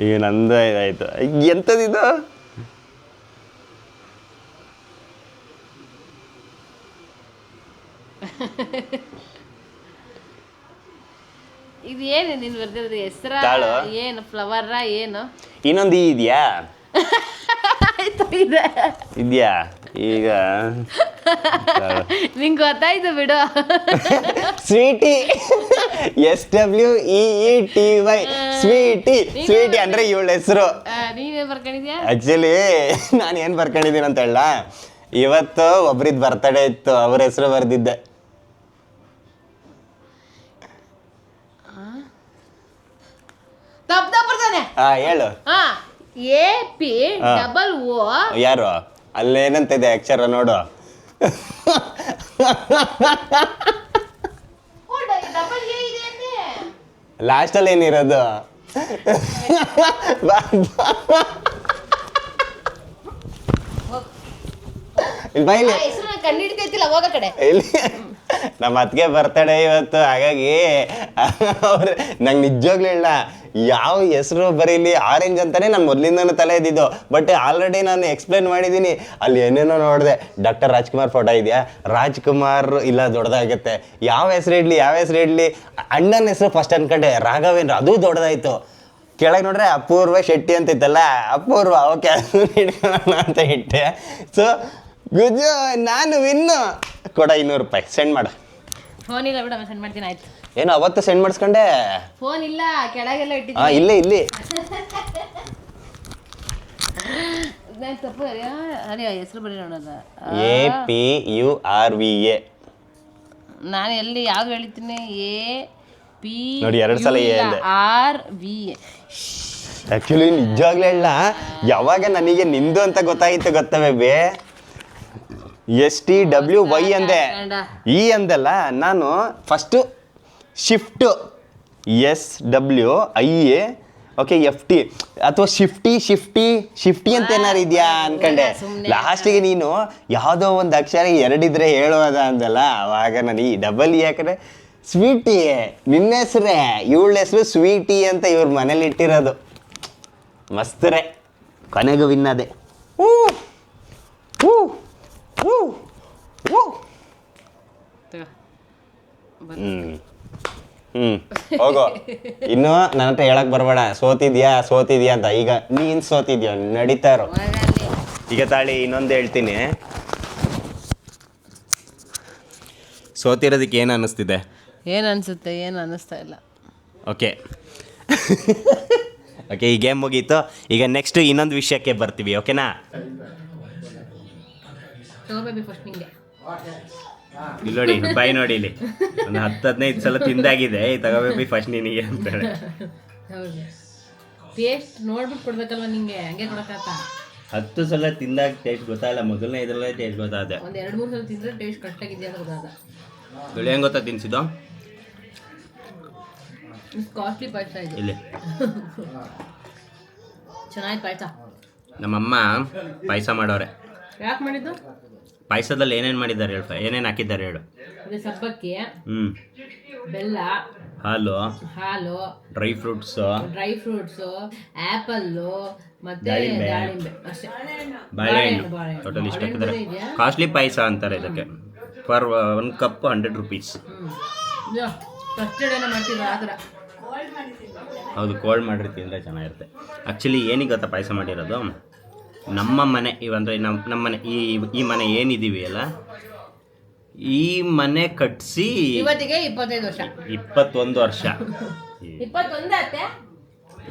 S2: ಈಗ ನಂದು ಇದಾಯ್ತು. ಎಂಥದಿದು?
S1: ಇದು ಏನು ನೀನು ಬರ್ದಿರೋದು? ಹೆಸರ ಏನು? ಫ್ಲವರ ಏನು?
S2: ಇನ್ನೊಂದು ಈ ಇದೆಯಾ?
S1: ಆಯ್ತು ಇದೆ.
S2: ಇದೆಯಾ? ಈಗ
S1: ನಿಂಗೆ ಗೊತ್ತಾಯ್ತು ಬಿಡು.
S2: Sweety SWEETY Sweety. ಸ್ವೀಟಿ ಅಂದ್ರೆ ಇವಳ ಹೆಸರು.
S1: ನೀನೇನ್ ಬರ್ಕೊಂಡಿದ್ಯಾ?
S2: ಆಕ್ಚುಲಿ ನಾನು ಏನು ಬರ್ಕೊಂಡಿದ್ದೀನಿ ಅಂತ ಹೇಳ, ಇವತ್ತು ಒಬ್ರಿದ್ ಬರ್ತಡೇ ಇತ್ತು, ಅವ್ರ ಹೆಸರು ಬರ್ದಿದ್ದೆ.
S1: ತಪ್ಪು ಬರ್ತಾನೆ.
S2: ಹೇಳು.
S1: AP double O.
S2: ಯಾರು ಅಲ್ಲೇನಂತ ಇದೆ ಅಕ್ಷರ ನೋಡು.
S1: ಡಬಲ್ A ಇದೆ ಅಂತೆ.
S2: ಲಾಸ್ಟಲ್ಲಿ ಏನಿರೋದು? ಇಲ್ಲಿ ಬೈಲಿ.
S1: ಹೆಸರು ಕಂಡು ಹಿಡಿತೈತಿಲ್ಲ, ಹೋಗ ಕಡೆ.
S2: ಇಲ್ಲಿ ನಮ್ಮ ಅತ್ತಿಗೆ ಬರ್ತಡೇ ಇವತ್ತು, ಹಾಗಾಗಿ ಅವ್ರು ನಂಗೆ ನಿಜವಾಗ್ಲೂ ಇಲ್ಲ ಯಾವ ಹೆಸರು ಬರೀಲಿ ಆರೆಂಜ್ ಅಂತಾನೆ ನಾನು ಮೊದಲಿಂದನೂ ತಲೆ ಇದ್ದಿದ್ದು. ಬಟ್ ಆಲ್ರೆಡಿ ನಾನು ಎಕ್ಸ್ಪ್ಲೇನ್ ಮಾಡಿದ್ದೀನಿ, ಅಲ್ಲಿ ಏನೇನೋ ನೋಡಿದೆ. ಡಾಕ್ಟರ್ ರಾಜ್ಕುಮಾರ್ ಫೋಟೋ ಇದೆಯಾ, ರಾಜ್ಕುಮಾರ್ ಇಲ್ಲ ದೊಡ್ಡದಾಗುತ್ತೆ, ಯಾವ ಹೆಸರು ಇಡಲಿ ಅಣ್ಣನ ಹೆಸರು ಫಸ್ಟ್ ಅನ್ಕೊಂಡೆ, ರಾಘವೇಂದ್ರ, ಅದು ದೊಡ್ಡದಾಯ್ತು. ಕೆಳಗೆ ನೋಡ್ರೆ ಅಪೂರ್ವ ಶೆಟ್ಟಿ ಅಂತ ಇತ್ತಲ್ಲ, ಅಪೂರ್ವ, ಓಕೆ ಅದು ಇಟ್ಕೊಳ್ಳೋಣ ಅಂತ ಇಟ್ಟೆ. ಸೊ ಗುಜು ನಾನು ವಿನ್ನು. ಕೊಡ 200 ರೂಪಾಯಿ ಸೆಂಡ್ ಮಾಡು.
S1: ಫೋನ್ ಇಲ್ಲ ಬಿಡ, ಸೆಂಡ್ ಮಾಡ್ತೀನಿ. ಆಯ್ತು.
S2: ಏನು ಅವತ್ತು ಸೆಂಡ್ ಮಾಡಿಸ್ಕೊಂಡೆ?
S1: ಫೋನ್ ಇಲ್ಲ, ಕೆಳಗೆಲ್ಲ ಇಟ್ಟಿದ್ದೀನಿ.
S2: ಇಲ್ಲಿ
S1: ತಪ್ಪು ಅದೇ ಹೆಸರು ಬರೀ ನೋಡೋದ.
S2: APURVA.
S1: ನಾನು ಎಲ್ಲಿ ಯಾವ್ದು ಹೇಳ್ತೀನಿ? AP
S2: ನೋಡಿ 2 ಸಲ ಎ ಅಂದೆ.
S1: RVA.
S2: ಆ್ಯಕ್ಚುಲಿ ನಿಜವಾಗ್ಲೇ ಇಲ್ಲ, ಯಾವಾಗ ನನಗೆ ನಿಂದು ಅಂತ ಗೊತ್ತಾಗಿತ್ತು ಗೊತ್ತಾ ಬೇಬಿ, STWY ಅಂದೆ, ಈ ಅಂದಲ್ಲ ನಾನು first shift SWIA, okay FT ಅಥವಾ ಶಿಫ್ಟಿ ಅಂತ ಏನಾರು ಇದೆಯಾ ಅನ್ಕೊಂಡೆ. ಲಾಸ್ಟಿಗೆ ನೀನು ಯಾವುದೋ ಒಂದು ಅಕ್ಷರ 2 ಇದ್ರೆ ಹೇಳುವುದ ಅಂದಲ್ಲ, ಅವಾಗ ನಾನು ಈ ಡಬಲ್ ಯಾಕಂದ್ರೆ ಸ್ವೀಟಿ ನಿನ್ನ ಹೆಸ್ರೇ, ಇವಳ ಹೆಸರು ಸ್ವೀಟಿ ಅಂತ ಇವ್ರ ಮನೇಲಿ ಇಟ್ಟಿರೋದು. ಮಸ್ತರೇ, ಕೊನೆಗೂ ವಿನ್ನದೆ. ಹೋಗೋ, ಇನ್ನು ನನ್ನ ಹತ್ರ ಹೇಳಕ್ ಬರಬೇಡ ಸೋತಿದ್ಯಾ ಅಂತ. ಈಗ ನೀನ್ ಸೋತಿದ್ಯಾ, ನಡೀತಾ ಇರೋ. ಈಗ ತಾಳಿ ಇನ್ನೊಂದು ಹೇಳ್ತೀನಿ, ಸೋತಿರೋದಕ್ಕೆ ಏನು ಅನ್ನಿಸ್ತಿದೆ?
S1: ಏನು ಅನಿಸುತ್ತೆ? ಏನು ಅನ್ನಿಸ್ತಾ ಇಲ್ಲ.
S2: ಓಕೆ ಓಕೆ, ಈ ಗೇಮ್ ಮುಗೀತು. ಈಗ ನೆಕ್ಸ್ಟ್ ಇನ್ನೊಂದು ವಿಷಯಕ್ಕೆ ಬರ್ತೀವಿ, ಓಕೆನಾ? ಇಲ್ಲಿ ನೋಡಿ, ಬಾಯ್ ನೋಡಿ, ಇಲ್ಲಿ ಒಂದು 10-15 ಸಲ ತಿಂದಾಗಿದೆ. ತಗೋಬೇಬಿ ಫಸ್ಟ್ ನಿನಗೆ ಅಂತೇಳಿ.
S1: ಟೇಸ್ಟ್ ನೋಡ್ಬಿಟ್ಟು ಕೊಡ್ಬೇಕಲ್ವ ನಿಂಗೆ, ಹಂಗೆ ಕೊಡಕ್ಕಾತ?
S2: 10 ಸಲ ತಿಂದಾಗ ಟೇಸ್ಟ್ ಗೊತ್ತಾಗಲ್ಲ, ಮೊದಲನೇ ಇದರಲ್ಲೇ ಟೇಸ್ಟ್ ಗೊತ್ತಾದೆ.
S1: ಒಂದು 2-3 ಸಲ ತಿಂದ್ರೆ ಟೇಸ್ಟ್ ಕರೆಕ್ಟಾಗಿದೆಯಾ ಅಂತ ಗೊತ್ತಾದ.
S2: ಬೆಳೆ ಹೆಂಗೆ ಗೊತ್ತಾ ತಿನ್ಸಿದ್ದು?
S1: ಕಾಸ್ಟ್ಲಿ ಪಾಯಸ ಇದೆ
S2: ಇಲ್ಲಿ.
S1: ಚೆನ್ನಾಗಿ ಪಾಯಸ.
S2: ನಮ್ಮಮ್ಮ ಪಾಯಸ ಮಾಡೋರೆ.
S1: ಯಾಕೆ ಮಾಡಿದ್ದು?
S2: ಪಾಯಸದಲ್ಲಿ ಏನೇನು ಮಾಡಿದ್ದಾರೆ ಹೇಳು, ಏನೇನು ಹಾಕಿದ್ದಾರೆ ಹೇಳು.
S1: ಇದು ಸಬ್ಬಕ್ಕಿ, ಬೆಲ್ಲ, ಹಾಲು, ಡ್ರೈ ಫ್ರೂಟ್ಸು, ಆ್ಯಪಲ್ಲು, ಮತ್ತೆ ದಾಳಿಂಬೆ ಅಷ್ಟೇ.
S2: ಬಾಳೆಹಣ್ಣು ಟೋಟಲ್ ಇಷ್ಟು ಹಾಕಿದ್ದಾರೆ. ಕಾಸ್ಟ್ಲಿ ಪಾಯಸ ಅಂತಾರೆ ಇದಕ್ಕೆ. For 1 cup 100 rupees.
S1: ಮಾಡ್ತೀವಿ ಆ ಥರ.
S2: ಹೌದು, ಕೋಲ್ಡ್ ಮಾಡಿರ್ತೀವಿ ಅಂದರೆ ಚೆನ್ನಾಗಿರುತ್ತೆ. ಆ್ಯಕ್ಚುಲಿ ಏನಿಗೆ ಗೊತ್ತಾ ಪಾಯಸ ಮಾಡಿರೋದು? ನಮ್ಮ ಮನೆ ಇವಂದರೆ ನಮ್ಮ ಮನೆ ಈ ಮನೆ ಏನಿದ್ದೀವಿ ಅಲ್ಲ, ಈ ಮನೆ ಕಟ್ಟಿಸಿ
S1: ಇವತ್ತಿಗೆ 25 ವರ್ಷ,
S2: 21 ವರ್ಷ.
S1: 21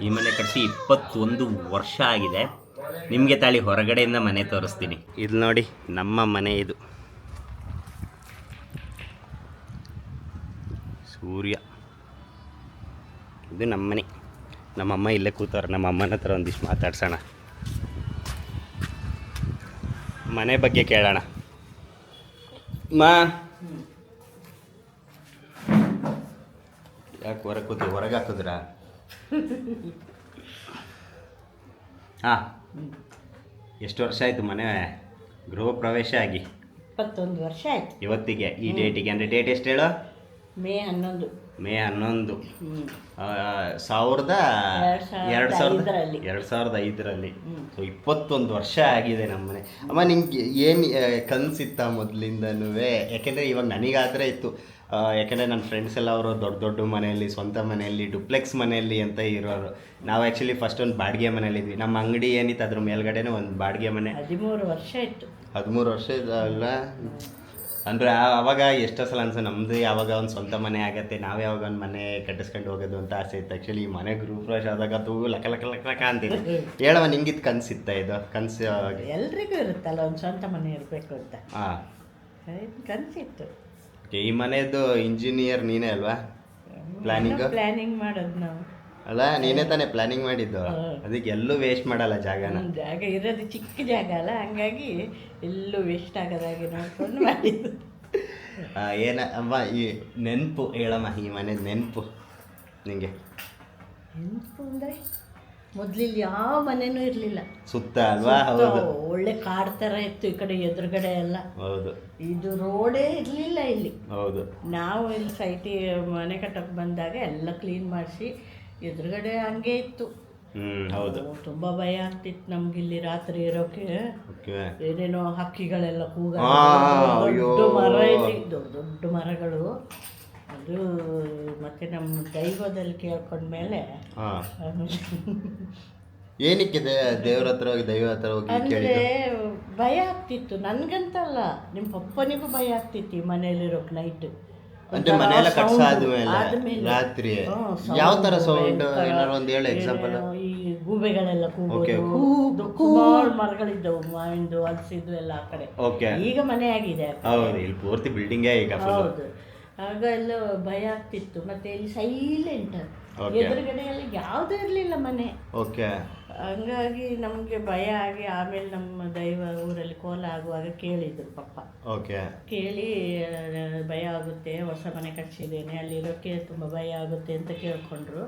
S2: ಈ ಮನೆ ಕಟ್ಟಿಸಿ 21 ವರ್ಷ ಆಗಿದೆ. ನಿಮಗೆ ತಾಳಿ ಹೊರಗಡೆಯಿಂದ ಮನೆ ತೋರಿಸ್ತೀನಿ. ಇದು ನೋಡಿ ನಮ್ಮ ಮನೆ, ಇದು ಸೂರ್ಯ, ಇದು ನಮ್ಮ ಮನೆ. ನಮ್ಮಮ್ಮ ಇಲ್ಲೇ ಕೂತವ್ರೆ. ನಮ್ಮ ಅಮ್ಮನ ಹತ್ರ ಒಂದಿಷ್ಟು ಮಾತಾಡ್ಸೋಣ, ಮನೆ ಬಗ್ಗೆ ಕೇಳೋಣ. ಯಾಕೆ ಹೊರಗೆ ಕೂತಿ, ಹೊರಗೆ ಹಾಕಿದ್ರಾ? ಹಾಂ, ಎಷ್ಟು ವರ್ಷ ಆಯಿತು ಮನೆ ಗೃಹ ಪ್ರವೇಶ ಆಗಿ?
S4: 21 ವರ್ಷ ಆಯ್ತು
S2: ಇವತ್ತಿಗೆ, ಈ ಡೇಟಿಗೆ. ಅಂದರೆ ಡೇಟ್ ಎಷ್ಟು ಹೇಳು?
S4: ಮೇ 11.
S2: 2005ರಲ್ಲಿ. ಸೊ 21 ವರ್ಷ ಆಗಿದೆ ನಮ್ಮನೆ. ಅಮ್ಮ, ನಿಂಗೆ ಏನು ಕನಸಿತ್ತ ಮೊದಲಿಂದನೂ? ಯಾಕೆಂದರೆ ಇವಾಗ ನನಗಾದರೆ ಇತ್ತು, ಯಾಕೆಂದರೆ ನನ್ನ ಫ್ರೆಂಡ್ಸ್ ಎಲ್ಲ ಅವರು ದೊಡ್ಡ ಮನೆಯಲ್ಲಿ, ಸ್ವಂತ ಮನೆಯಲ್ಲಿ, ಡುಪ್ಲೆಕ್ಸ್ ಮನೆಯಲ್ಲಿ ಅಂತ ಇರೋರು. ನಾವು ಆ್ಯಕ್ಚುಲಿ ಫಸ್ಟ್ ಒಂದು ಬಾಡಿಗೆ ಮನೇಲಿದ್ವಿ. ನಮ್ಮ ಅಂಗಡಿ ಏನಿತ್ತು ಅದ್ರ ಮೇಲ್ಗಡೆನೇ ಒಂದು ಬಾಡಿಗೆ ಮನೆ.
S4: 13 ವರ್ಷ ಇತ್ತು.
S3: 13 ವರ್ಷ ಅಲ್ಲ ಅಂದರೆ ಅವಾಗ ಎಷ್ಟೋ ಸಲ ಅನ್ಸ ನಮ್ಮದು ಯಾವಾಗ ಒಂದು ಸ್ವಂತ ಮನೆ ಆಗತ್ತೆ ನಾವು ಯಾವಾಗ ಒಂದು ಮನೆ ಕಟ್ಟಿಸ್ಕೊಂಡು ಹೋಗೋದು ಅಂತ ಆಸೆ ಇತ್ತು. ಆ್ಯಕ್ಚುಲಿ ಈ ಮನೆ ಗೃಹ ಪ್ರವೇಶ ಆದಾಗ ತೂ ಲಕ ಲಕ ಲಕ ಲಕ ಅಂತಿದೆ. ಹೇಳವ ನಿಂಗಿತ್ತು ಕನಸಿತ್ತ ಇದು ಕನಸು?
S4: ಎಲ್ರಿಗೂ ಇರುತ್ತಲ್ಲ ಒಂದು ಸ್ವಂತ ಮನೆ ಇರಬೇಕು ಅಂತ.
S3: ಹಾಂ,
S4: ಕನಸಿತ್ತು.
S3: ಈ ಮನೆಯದು ಇಂಜಿನಿಯರ್ ನೀನೇ ಅಲ್ವಾ?
S4: ಪ್ಲಾನಿಂಗ್ ಮಾಡೋದು ನಾವು
S3: ಅಲ್ಲ, ನೀನೇ ತಾನೇ ಪ್ಲಾನಿಂಗ್ ಮಾಡಿದ್ದು. ಅದಕ್ಕೆ ಎಲ್ಲೂ ವೇಸ್ಟ್ ಮಾಡಲ್ಲ ಜಾಗನ.
S4: ಜಾಗ ಇರೋದು ಚಿಕ್ಕ ಜಾಗ ಅಲ್ಲ, ಹಂಗಾಗಿ ಎಲ್ಲೂ ವೇಸ್ಟ್ ಆಗೋದಾಗಿ ನೋಡ್ಕೊಂಡು ಮಾಡಿದ್ದು.
S3: ಏನ ಅಮ್ಮ ಈ ನೆನಪು ಹೇಳಮ್ಮ, ಈ ಮನೆ ನೆನಪು ನಿಂಗೆ?
S4: ನೆನಪು ಅಂದರೆ ಮೊದಲಿಲ್ಲಿ ಯಾವ ಮನೆನೂ ಇರಲಿಲ್ಲ
S3: ಸುತ್ತ ಅಲ್ವಾ? ಹೌದು,
S4: ಒಳ್ಳೆ ಕಾಡು ಥರ ಇತ್ತು ಈ ಕಡೆ ಎದುರುಗಡೆ ಎಲ್ಲ.
S3: ಹೌದು,
S4: ಇದು ರೋಡೇ ಇರಲಿಲ್ಲ ಇಲ್ಲಿ.
S3: ಹೌದು.
S4: ನಾವು ಇಲ್ಲಿ ಸೈಟಿ ಮನೆ ಕಟ್ಟಕ್ಕೆ ಬಂದಾಗ ಎಲ್ಲ ಕ್ಲೀನ್ ಮಾಡಿಸಿ ಎದುರುಗಡೆ ಹಂಗೆ ಇತ್ತು.
S3: ಹೌದು.
S4: ತುಂಬ ಭಯ ಆಗ್ತಿತ್ತು ನಮ್ಗೆ ಇಲ್ಲಿ ರಾತ್ರಿ ಇರೋಕೆ.
S3: ಓಕೆ.
S4: ಏನೇನೋ ಹಕ್ಕಿಗಳೆಲ್ಲ ಕೂಗ,
S3: ಅಯ್ಯೋ.
S4: ದೊಡ್ಡ ಮರ ಇಲ್ಲಿ, ದೊಡ್ಡ ದೊಡ್ಡ ಮರಗಳು. ಅದು ಮತ್ತೆ ನಮ್ಮ ದೈವದಲ್ಲಿ ಕೇಳ್ಕೊಂಡ್ಮೇಲೆ ಆಮೇಲೆ
S3: ಏನಕ್ಕೆ ದೇವ್ರ ಹತ್ರ ಹೋಗಿ ದೈವ ಹತ್ರ ಹೋಗಿ
S4: ಅಂದರೆ ಭಯ ಆಗ್ತಿತ್ತು ನನಗಂತಲ್ಲ, ನಿಮ್ಮ ಪಪ್ಪನಿಗೂ ಭಯ ಆಗ್ತಿತ್ತು ಈ ಮನೇಲಿರೋಕೆ ನೈಟ್.
S3: ಅಂದ್ರೆ ಮನೆಯೆಲ್ಲ ಕಟ್ಸಾದ್ಮೇಲೆ ರಾತ್ರಿ ಯಾವ ತರ ಸೌಂಡ್? ಏನಾರು ಒಂದು ಹೇಳು ಎಕ್ಸಾಂಪಲ್.
S4: ಈ ಗೂಬೆಗಳೆಲ್ಲ ಕೂಗೋದು, ಸುಮಾರು ಮರಗಳಿದ್ದವು, ಮಾವಿಂದು ಹಲಸಿದ್ದು ಎಲ್ಲ ಆ ಕಡೆ.
S3: ಓಕೆ.
S4: ಈಗ ಮನೆ ಆಗಿದೆ.
S3: ಹೌದು, ಇಲ್ಲಿ ಪೂರ್ತಿ ಬಿಲ್ಡಿಂಗೇ ಈಗ.
S4: ಹೌದು, ಆಗ ಎಲ್ಲ ಭಯ ಆಗ್ತಿತ್ತು. ಮತ್ತೆ ಇಲ್ಲಿ ಸೈಲೆಂಟ್, ಎದುರುಗಡೆ ಎಲ್ಲ ಯಾವುದೂ ಇರಲಿಲ್ಲ ಮನೆ.
S3: ಓಕೆ.
S4: ಹಂಗಾಗಿ ನಮಗೆ ಭಯ ಆಗಿ ಆಮೇಲೆ ನಮ್ಮ ದೈವ ಊರಲ್ಲಿ ಕೋಲ ಆಗುವಾಗ ಕೇಳಿದ್ರು ಪಪ್ಪ.
S3: ಓಕೆ.
S4: ಕೇಳಿ ಭಯ ಆಗುತ್ತೆ, ಹೊಸ ಮನೆ ಕಟ್ಸಿದ್ದೇನೆ, ಅಲ್ಲಿರೋಕ್ಕೆ ತುಂಬ ಭಯ ಆಗುತ್ತೆ ಅಂತ ಕೇಳ್ಕೊಂಡ್ರು.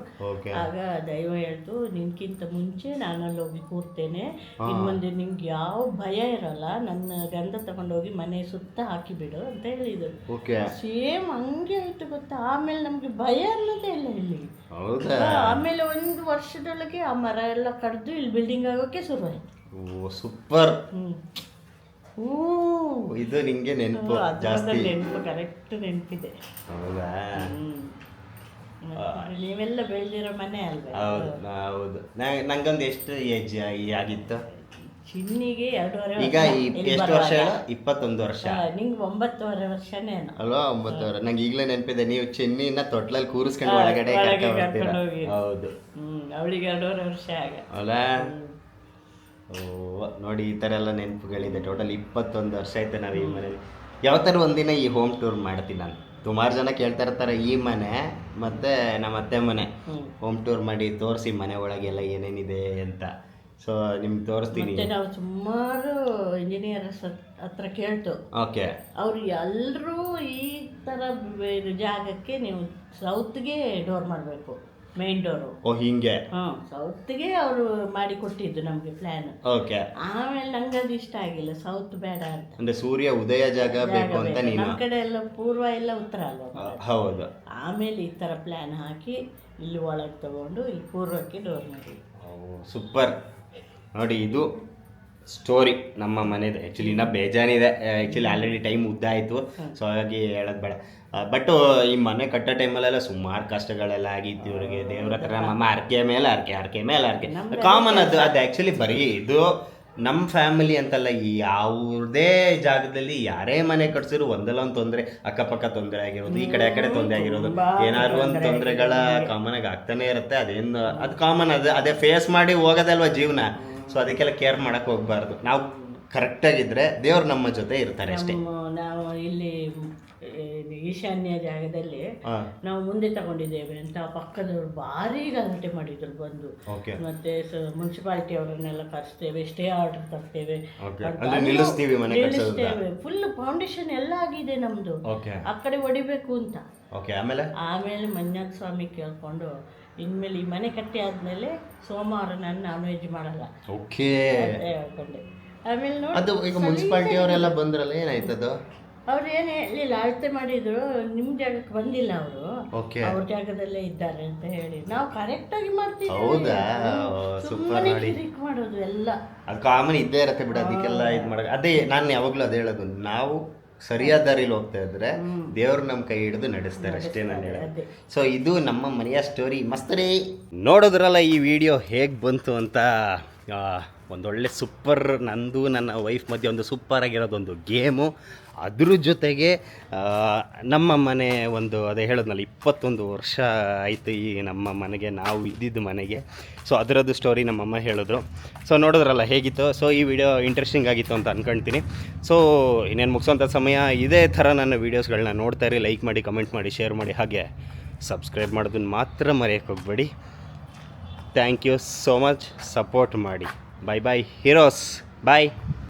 S4: ಆಗ ದೈವ ಹೇಳ್ತು, ನಿನ್ಕಿಂತ ಮುಂಚೆ ನಾನು ಅಲ್ಲಿ ಹೋಗಿ ಕೂರ್ತೇನೆ, ಇನ್ನು ಮುಂದೆ ನಿಮ್ಗೆ ಯಾವ ಭಯ ಇರಲ್ಲ, ನನ್ನ ಗಂಧ ತಗೊಂಡೋಗಿ ಮನೆ ಸುತ್ತ ಹಾಕಿಬಿಡು ಅಂತ ಹೇಳಿದ್ರು. ಸೇಮ್ ಹಂಗೆ ಆಯ್ತು ಗೊತ್ತಾ. ಆಮೇಲೆ ನಮ್ಗೆ ಭಯ ಅನ್ನೋದೇ ಇಲ್ಲ ಇಲ್ಲಿ. ಆಮೇಲೆ 1 ವರ್ಷದೊಳಗೆ ಆ ಮರ ಎಲ್ಲ ಕಡ್ದು ಇಲ್ಲಿ ಬಿಲ್ಡಿಂಗ್ ಆಗೋಕೆ ಶುರುವಾಯ್ತು.
S3: ಸೂಪರ್. ಇದು ನಿಂಗೆ ನೆನಪು ಜಾಸ್ತಿ?
S4: ನೆನಪು, ಕರೆಕ್ಟ್ ನೆನಪಿದೆ.
S3: ಹೌದಾ?
S4: ನೀವೆಲ್ಲ ಬೆಳೆದಿರೋ ಮನೆ ಅಲ್ವಾ?
S3: ಹೌದು, ಹೌದು. ನಂಗೊಂದು ಎಷ್ಟು ಏಜ್ ಆಗಿತ್ತು?
S4: ಚಿನ್ನಿಗೆ 2.5
S3: ಈಗ ಎಷ್ಟು ವರ್ಷ ಹೇಳ? 21 ವರ್ಷ.
S4: ನಿಂಗೆ 9.5 ವರ್ಷನೇ
S3: ಅಲ್ವಾ? 9 ವರ್ಷ. ನಂಗೆ ಈಗಲೇ ನೆನಪಿದೆ, ನೀವು ಚೆನ್ನಿನ ತೊಟ್ಲಲ್ಲಿ ಕೂರಿಸ್ಕೊಂಡು ಒಳಗಡೆ ಕರ್ಕೊಂಡು ಹೋಗಿ. ಹೌದು,
S4: ಅವಳಿಗೆ 2.5 ವರ್ಷ ಆಗ
S3: ಅಲ್ಲ? ಓ ನೋಡಿ, ಈ ಥರ ಎಲ್ಲ ನೆನಪುಗಳಿದೆ. ಟೋಟಲ್ 21 ವರ್ಷ ಆಯ್ತು ನಾವು ಈ ಮನೇಲಿ. ಯಾವ ಥರ ಒಂದಿನ ಈ ಹೋಮ್ ಟೂರ್ ಮಾಡ್ತೀನಿ ನಾನು. ಸುಮಾರು ಜನ ಕೇಳ್ತಾ ಇರ್ತಾರೆ ಈ ಮನೆ ಮತ್ತು ನಮ್ಮ ಅತ್ತೆ ಮನೆ ಹೋಮ್ ಟೂರ್ ಮಾಡಿ ತೋರಿಸಿ ಮನೆ ಒಳಗೆಲ್ಲ ಏನೇನಿದೆ ಅಂತ. ಸೊ ನಿಮ್ಗೆ ತೋರಿಸ್ತೀನಿ.
S4: ನಾವು ಸುಮಾರು ಇಂಜಿನಿಯರ್ ಹತ್ರ ಕೇಳ್ತು.
S3: ಓಕೆ.
S4: ಅವ್ರು ಎಲ್ಲರೂ ಈ ಥರ ಜಾಗಕ್ಕೆ ನೀವು ಸೌತ್ಗೆ ಡೋರ್ ಮಾಡಬೇಕು, ಮೇನ್ ಡೋರು.
S3: ಓ ಹಿಂಗೆ?
S4: ಸೌತ್ಗೆ ಅವರು ಮಾಡಿ ಕೊಟ್ಟಿದ್ದು ನಮಗೆ ಪ್ಲ್ಯಾನ್.
S3: ಓಕೆ.
S4: ಆಮೇಲೆ ನಂಗೆ ಅದು ಇಷ್ಟ ಆಗಿಲ್ಲ, ಸೌತ್ ಬೇಡ ಅಂತ.
S3: ಅಂದ್ರೆ ಸೂರ್ಯ ಉದಯ ಜಾಗ ಬೇಕು ಅಂತ ನೀನು?
S4: ನಮ್ಮ ಕಡೆ ಎಲ್ಲ ಪೂರ್ವ ಎಲ್ಲ ಉತ್ತರ ಅಲ್ವಾ?
S3: ಹೌದು.
S4: ಆಮೇಲೆ ಈ ಥರ ಪ್ಲ್ಯಾನ್ ಹಾಕಿ ಇಲ್ಲಿ ಒಳಗೆ ತಗೊಂಡು ಇಲ್ಲಿ ಪೂರ್ವಕ್ಕೆ ಡೋರ್ ಮಾಡಿ.
S3: ಸೂಪರ್. ನೋಡಿ, ಇದು ಸ್ಟೋರಿ ನಮ್ಮ ಮನೆದು. ಆ್ಯಕ್ಚುಲಿ ಇನ್ನೂ ಬೇಜಾನಿದೆ. ಆ್ಯಕ್ಚುಲಿ ಆಲ್ರೆಡಿ ಟೈಮ್ ಉದ್ದಾಯಿತು, ಸೊ ಹಾಗಾಗಿ ಹೇಳೋದು ಬೇಡ. ಬಟ್ ಈ ಮನೆ ಕಟ್ಟೋ ಟೈಮಲ್ಲೆಲ್ಲ ಸುಮಾರು ಕಷ್ಟಗಳೆಲ್ಲ ಆಗಿತ್ತು ಇವ್ರಿಗೆ. ದೇವ್ರ ಹತ್ರ ನಮ್ಮ ಅರ್ಕೆ ಮೇಲೆ ಅರ್ಕೆ ಮೇಲೆ ಅರ್ಕೆ ಕಾಮನ್. ಅದು ಆ್ಯಕ್ಚುಲಿ ಬರೀ ಇದು ನಮ್ಮ ಫ್ಯಾಮಿಲಿ ಅಂತಲ್ಲ, ಈ ಯಾವುದೇ ಜಾಗದಲ್ಲಿ ಯಾರೇ ಮನೆ ಕಟ್ಸಿದ್ರು ಒಂದಲ್ಲ ಒಂದು ತೊಂದರೆ, ಅಕ್ಕಪಕ್ಕ ತೊಂದರೆ ಆಗಿರೋದು, ಈ ಕಡೆ ಆ ಕಡೆ ತೊಂದರೆ ಆಗಿರೋದು, ಏನಾದ್ರು ಒಂದು ತೊಂದರೆಗಳ ಕಾಮನ್ ಆಗಿ ಆಗ್ತಾನೆ ಇರುತ್ತೆ. ಅದೇನು ಅದು ಕಾಮನ್, ಅದೇ ಫೇಸ್ ಮಾಡಿ ಹೋಗೋದಲ್ವ ಜೀವನ. ಸೊ ಅದಕ್ಕೆಲ್ಲ ಕೇರ್ ಮಾಡಕ್ಕೆ ಹೋಗ್ಬಾರ್ದು. ನಾವು ಕರೆಕ್ಟಾಗಿದ್ದರೆ ದೇವ್ರು ನಮ್ಮ ಜೊತೆ ಇರ್ತಾರೆ ಅಷ್ಟೇ.
S4: ನಾವು ಇಲ್ಲಿ ಈಶಾನ್ಯ ಜಾಗದಲ್ಲಿ ನಾವು ಮುಂದೆ ತಗೊಂಡಿದ್ದೇವೆ ಅಂತ ಪಕ್ಕದವರು ಭಾರಿ ಗಲಾಟೆ ಮಾಡಿದ್ರು ಬಂದು. ಮತ್ತೆ ಮುನ್ಸಿಪಾಲಿಟಿ ಅವರನ್ನೆಲ್ಲ ಕರೆಸ್ತೇವೆ, ಸ್ಟೇ ಆರ್ಡರ್ ತರ್ತೇವೆ, ಫುಲ್ ಫೌಂಡೇಶನ್ ಎಲ್ಲ ಆಗಿದೆ ನಮ್ದು, ಆ ಕಡೆ ಹೊಡಿಬೇಕು ಅಂತ. ಆಮೇಲೆ ಮಂಜುನಾಥ ಸ್ವಾಮಿ ಕೇಳ್ಕೊಂಡು ಇನ್ಮೇಲೆ ಈ ಮನೆ ಕಟ್ಟಿ ಆದ್ಮೇಲೆ ಸೋಮವಾರ ನಾನು ನಾನ್ ವೆಜ್ ಮಾಡಲ್ಲ ಹೇಳ್ಕೊಂಡೆ. ಆಮೇಲೆ ನೋಡಿ
S3: ಮುನ್ಸಿಪಾಲಿಟಿ ಅವರೆಲ್ಲ ಬಂದ್ರಲ್ಲ, ಏನಾಯ್ತದು?
S4: ಅವ್ರು ಏನು ಹೇಳಿಲ್ಲ, ಅಳತೆ ಮಾಡಿದ್ರು, ನಿಮ್ಮ ಜಾಗಕ್ಕೆ ಬಂದಿಲ್ಲ ಅವರು, ಅವ್ರ ಜಾಗದಲ್ಲೇ ಇದ್ದಾರೆ ಅಂತ ಹೇಳಿ ನಾವು ಕರೆಕ್ಟಾಗಿ ಮಾಡ್ತೀವಿ.
S3: ಹೌದಾ?
S4: ಸುಮ್ಮನೆ ಕಿರಿಕ್ ಮಾಡೋದು ಎಲ್ಲ
S3: ಅದು ಕಾಮನ್ ಇದ್ದೇ ಇರತ್ತೆ ಬಿಡು. ಅದಕ್ಕೆಲ್ಲ ಇದು ಮಾಡೋದು. ಅದೇ ನಾನು ಯಾವಾಗಲೂ ಅದೇ ಹೇಳೋದು, ನಾವು ಸರಿಯಾದ ದಾರಿಲಿ ಹೋಗ್ತಾ ಇದ್ರೆ ದೇವ್ರು ನಮ್ಮ ಕೈ ಹಿಡಿದು ನಡೆಸ್ತಾರೆ ಅಷ್ಟೇ ನಾನು ಹೇಳೋದು. ಸೊ ಇದು ನಮ್ಮ ಮನೆಯ ಸ್ಟೋರಿ. ಮಸ್ತರಿ ನೋಡಿದ್ರಲ್ಲ ಈ ವಿಡಿಯೋ ಹೇಗೆ ಬಂತು ಅಂತ. ಒಂದೊಳ್ಳೆ ಸೂಪರ್, ನಂದು ನನ್ನ ವೈಫ್ ಮಧ್ಯೆ ಒಂದು ಸೂಪರಾಗಿರೋದೊಂದು ಗೇಮು. ಅದ್ರ ಜೊತೆಗೆ ನಮ್ಮ ಮನೆ ಒಂದು ಅದೇ ಹೇಳೋದ್ನಲ್ಲ 21 ವರ್ಷ ಆಯಿತು ಈ ನಮ್ಮ ಮನೆಗೆ, ನಾವು ಇದ್ದಿದ್ದು ಮನೆಗೆ. ಸೊ ಅದರದ್ದು ಸ್ಟೋರಿ ನಮ್ಮಮ್ಮ ಹೇಳಿದ್ರು. ಸೊ ನೋಡಿದ್ರಲ್ಲ ಹೇಗಿತ್ತು. ಸೊ ಈ ವಿಡಿಯೋ ಇಂಟ್ರೆಸ್ಟಿಂಗ್ ಆಗಿತ್ತು ಅಂತ ಅಂದ್ಕೊಳ್ತೀನಿ. ಸೊ ಇನ್ನೇನು ಮುಗಿಸೋಂಥ ಸಮಯ. ಇದೇ ಥರ ನನ್ನ ವೀಡಿಯೋಸ್ಗಳನ್ನ ನೋಡ್ತಾ ಇರಿ, ಲೈಕ್ ಮಾಡಿ, ಕಮೆಂಟ್ ಮಾಡಿ, ಶೇರ್ ಮಾಡಿ, ಹಾಗೆ ಸಬ್ಸ್ಕ್ರೈಬ್ ಮಾಡೋದನ್ನ ಮಾತ್ರ ಮರೆಯೋಕ್ಕೆ ಹೋಗಬೇಡಿ. Thank you so much, support ಮಾಡಿ. ಬಾಯ್ ಬಾಯ್ ಹೀರೋಸ್, ಬಾಯ್.